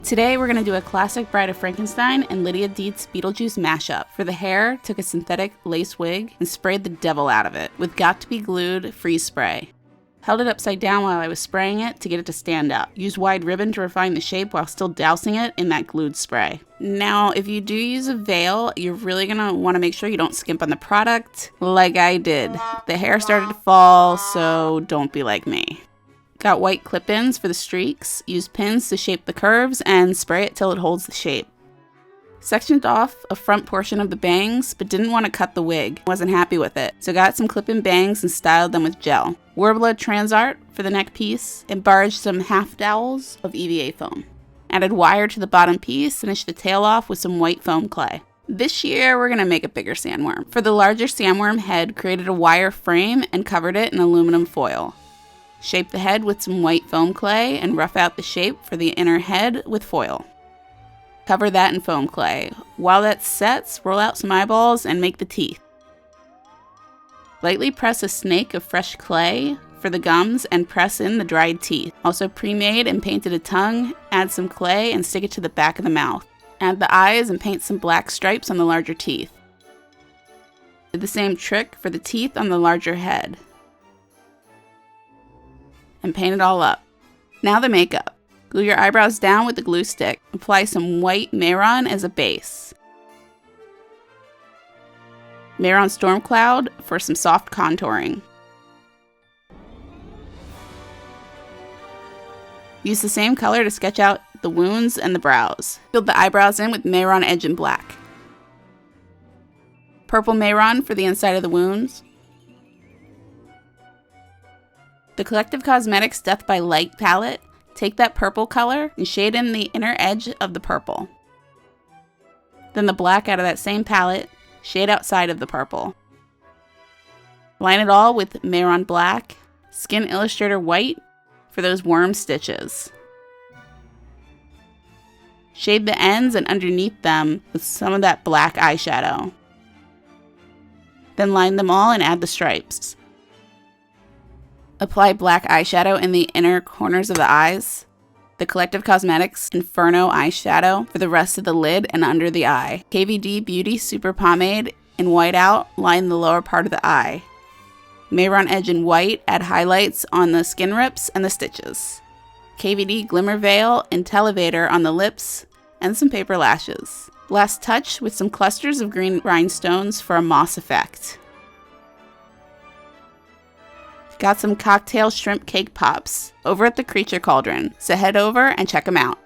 Today we're going to do a classic Bride of Frankenstein and Lydia Deetz Beetlejuice mashup. For the hair, took a synthetic lace wig and sprayed the devil out of it with Got to Be Glued freeze spray. Held it upside down while I was spraying it to get it to stand out. Used wide ribbon to refine the shape while still dousing it in that glued spray. Now, if you do use a veil, you're really going to want to make sure you don't skimp on the product like I did. The hair started to fall, so don't be like me. Got white clip-ins for the streaks, used pins to shape the curves, and spray it till it holds the shape. Sectioned off a front portion of the bangs, but didn't want to cut the wig. Wasn't happy with it, so got some clip-in bangs and styled them with gel. Warbler Transart for the neck piece, and barged some half dowels of EVA foam. Added wire to the bottom piece, finished the tail off with some white foam clay. This year, we're going to make a bigger sandworm. For the larger sandworm head, created a wire frame and covered it in aluminum foil. Shape the head with some white foam clay and rough out the shape for the inner head with foil. Cover that in foam clay. While that sets, roll out some eyeballs and make the teeth. Lightly press a snake of fresh clay for the gums and press in the dried teeth. Also pre-made and painted a tongue, add some clay and stick it to the back of the mouth. Add the eyes and paint some black stripes on the larger teeth. Did the same trick for the teeth on the larger head. And paint it all up. Now the makeup. Glue your eyebrows down with the glue stick. Apply some white Mehron as a base. Mehron Storm Cloud for some soft contouring. Use the same color to sketch out the wounds and the brows. Fill the eyebrows in with Mehron Edge in black. Purple Mehron for the inside of the wounds. The Collective Cosmetics Death by Light palette, take that purple color and shade in the inner edge of the purple. Then the black out of that same palette, shade outside of the purple. Line it all with Mehron Black, Skin Illustrator White for those worm stitches. Shade the ends and underneath them with some of that black eyeshadow. Then line them all and add the stripes. Apply black eyeshadow in the inner corners of the eyes. The Collective Cosmetics Inferno Eyeshadow for the rest of the lid and under the eye. KVD Beauty Super Pomade in white out, line the lower part of the eye. Mehron Edge in white, add highlights on the skin rips and the stitches. KVD Glimmer Veil in Televator on the lips and some paper lashes. Last touch with some clusters of green rhinestones for a moss effect. Got some cocktail shrimp cake pops over at the Creature Cauldron, so head over and check them out.